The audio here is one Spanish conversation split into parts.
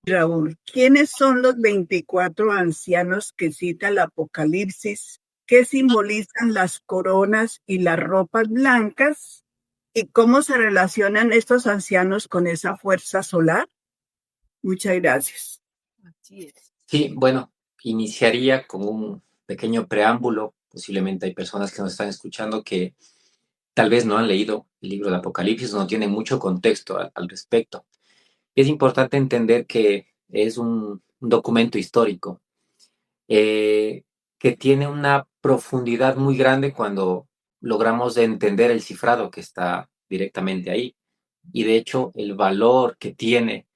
Raúl, ¿quiénes son los 24 ancianos que cita el Apocalipsis? ¿Qué simbolizan las coronas y las ropas blancas? ¿Y cómo se relacionan estos ancianos con esa fuerza solar? Muchas gracias. Así es. Sí, bueno, iniciaría con un pequeño preámbulo. Posiblemente hay personas que nos están escuchando que tal vez no han leído el libro de Apocalipsis, no tienen mucho contexto al respecto. Es importante entender que es un documento histórico eh, que tiene una profundidad muy grande cuando logramos entender el cifrado que está directamente ahí. Y de hecho, el valor que tiene,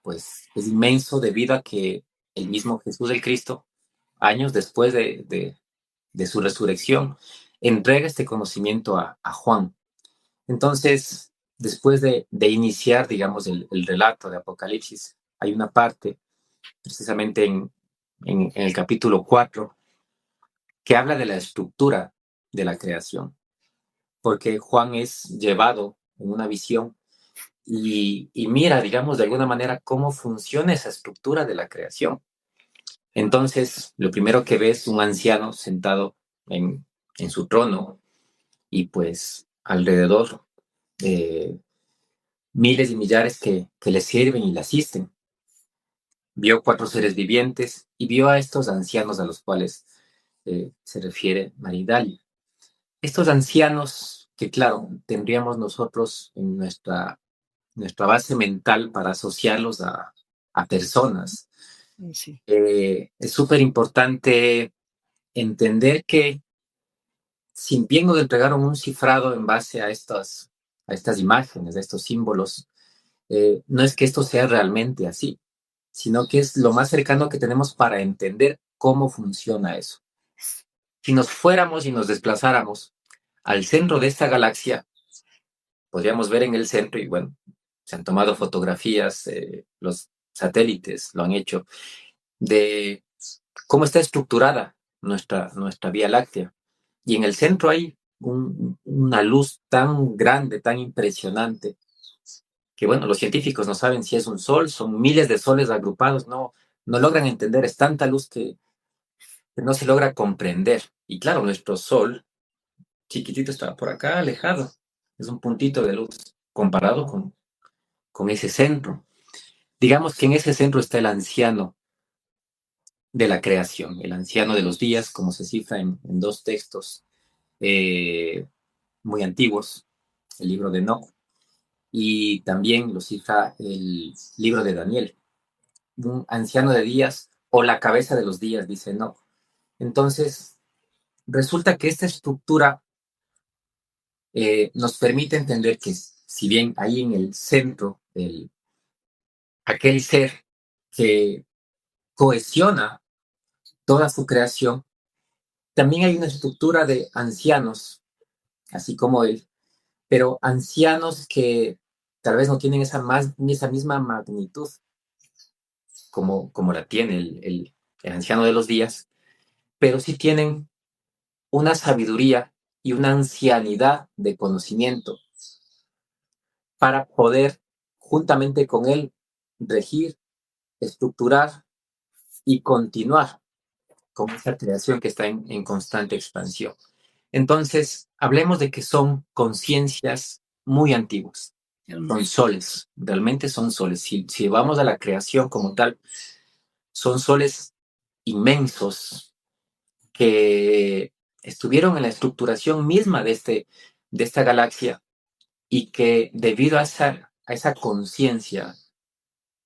pues, es inmenso debido a que el mismo Jesús el Cristo, años después de su resurrección, entrega este conocimiento a Juan. Entonces, después de iniciar, digamos, el relato de Apocalipsis, hay una parte, precisamente en el capítulo 4, que habla de la estructura de la creación, porque Juan es llevado en una visión y mira, digamos, de alguna manera cómo funciona esa estructura de la creación. Entonces, lo primero que ve es un anciano sentado en su trono y pues alrededor miles y millares que le sirven y le asisten. Vio 4 seres vivientes y vio a estos ancianos a los cuales se refiere Maridali. Estos ancianos que, claro, tendríamos nosotros en nuestra base mental para asociarlos a personas. Sí. Es súper importante entender que, si bien nos entregaron un cifrado en base a estas imágenes, a estos símbolos, no es que esto sea realmente así, sino que es lo más cercano que tenemos para entender cómo funciona eso. Si nos fuéramos y nos desplazáramos al centro de esta galaxia, podríamos ver en el centro, y bueno, se han tomado fotografías, los satélites lo han hecho, de cómo está estructurada nuestra Vía Láctea. Y en el centro hay una luz tan grande, tan impresionante, que bueno, los científicos no saben si es un sol, son miles de soles agrupados, no logran entender, es tanta luz que no se logra comprender. Y claro, nuestro sol, chiquitito, está por acá, alejado, es un puntito de luz comparado con ese centro. Digamos que en ese centro está el anciano de la creación, el anciano de los días, como se cifra en 2 textos muy antiguos, el libro de Enoch, y también lo cifra el libro de Daniel, un anciano de días o la cabeza de los días, dice Enoch. Entonces, resulta que esta estructura nos permite entender que, si bien ahí en el centro, aquel ser que cohesiona toda su creación, también hay una estructura de ancianos, así como él, pero ancianos que tal vez no tienen esa misma magnitud como la tiene el anciano de los días, pero sí tienen una sabiduría y una ancianidad de conocimiento para poder, juntamente con él, regir, estructurar y continuar con esa creación que está en constante expansión. Entonces, hablemos de que son conciencias muy antiguas, son soles, realmente son soles. Si vamos a la creación como tal, son soles inmensos que estuvieron en la estructuración misma de esta galaxia y que, debido a esa conciencia,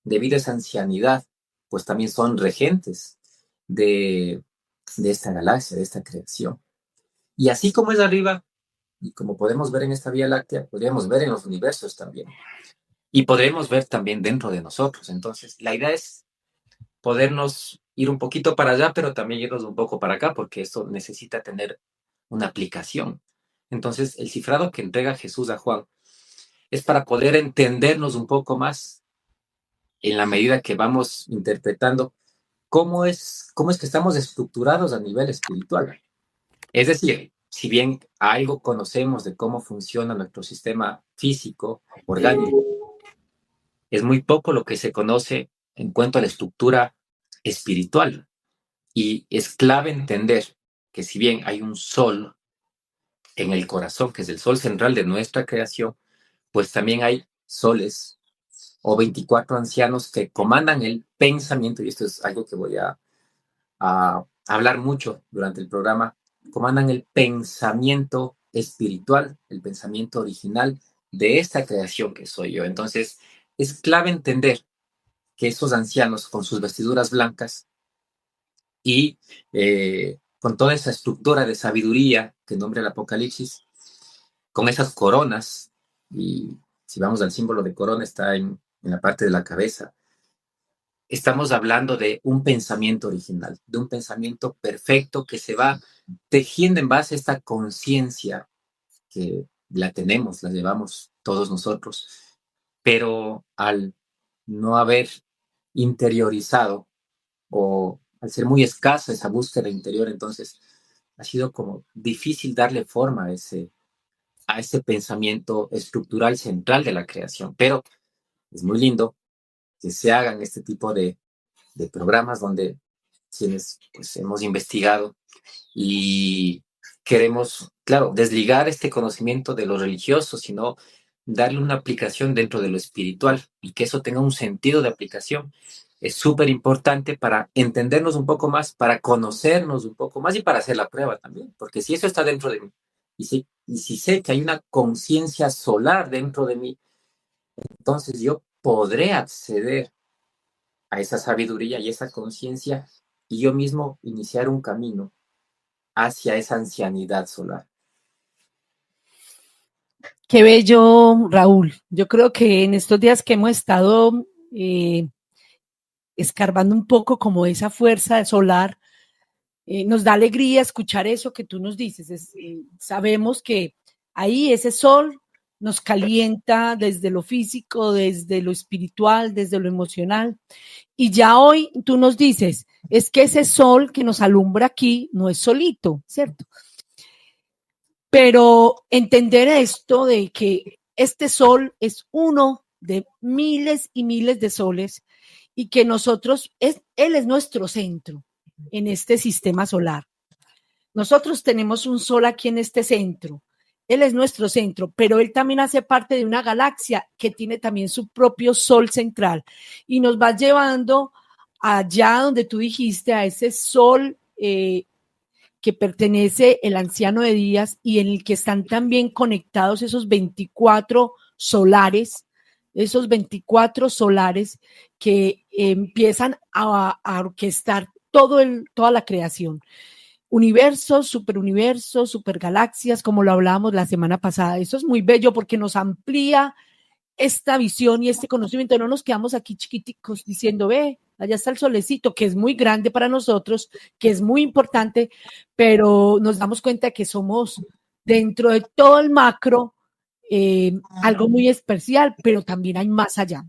debido a esa ancianidad, pues también son regentes de esta galaxia, de esta creación. Y así como es arriba, y como podemos ver en esta Vía Láctea, podríamos ver en los universos también. Y podremos ver también dentro de nosotros. Entonces, la idea es podernos ir un poquito para allá, pero también irnos un poco para acá, porque esto necesita tener una aplicación. Entonces, el cifrado que entrega Jesús a Juan es para poder entendernos un poco más en la medida que vamos interpretando cómo es que estamos estructurados a nivel espiritual. Es decir, si bien algo conocemos de cómo funciona nuestro sistema físico, orgánico, es muy poco lo que se conoce en cuanto a la estructura espiritual. Y es clave entender que si bien hay un sol en el corazón, que es el sol central de nuestra creación, pues también hay soles o 24 ancianos que comandan el pensamiento, y esto es algo que voy a hablar mucho durante el programa, comandan el pensamiento espiritual, el pensamiento original de esta creación que soy yo. Entonces, es clave entender que esos ancianos con sus vestiduras blancas y con toda esa estructura de sabiduría que nombra el Apocalipsis, con esas coronas, y si vamos al símbolo de corona está en la parte de la cabeza, estamos hablando de un pensamiento original, de un pensamiento perfecto que se va tejiendo en base a esta conciencia que la tenemos, la llevamos todos nosotros, pero al no haber interiorizado o al ser muy escasa esa búsqueda interior, entonces ha sido como difícil darle forma a ese pensamiento estructural central de la creación. Pero es muy lindo que se hagan este tipo de programas donde quienes pues, hemos investigado y queremos, claro, desligar este conocimiento de lo religioso, sino darle una aplicación dentro de lo espiritual y que eso tenga un sentido de aplicación. Es súper importante para entendernos un poco más, para conocernos un poco más y para hacer la prueba también, porque si eso está dentro de mí y si sé que hay una conciencia solar dentro de mí, entonces yo podré acceder a esa sabiduría y esa conciencia y yo mismo iniciar un camino hacia esa ancianidad solar. Qué bello, Raúl. Yo creo que en estos días que hemos estado escarbando un poco como esa fuerza solar, nos da alegría escuchar eso que tú nos dices. Sabemos que ahí ese sol nos calienta desde lo físico, desde lo espiritual, desde lo emocional. Y ya hoy tú nos dices, es que ese sol que nos alumbra aquí no es solito, ¿cierto? Pero entender esto de que este sol es uno de miles y miles de soles y que nosotros, él es nuestro centro en este sistema solar. Nosotros tenemos un sol aquí en este centro. Él es nuestro centro, pero él también hace parte de una galaxia que tiene también su propio sol central y nos va llevando allá donde tú dijiste, a ese sol que pertenece el anciano de días y en el que están también conectados esos 24 solares, que empiezan a orquestar toda la creación. Universos, supergalaxias, como lo hablábamos la semana pasada. Eso es muy bello porque nos amplía esta visión y este conocimiento. No nos quedamos aquí chiquiticos diciendo, ve, allá está el solecito, que es muy grande para nosotros, que es muy importante, pero nos damos cuenta que somos dentro de todo el macro algo muy especial, pero también hay más allá.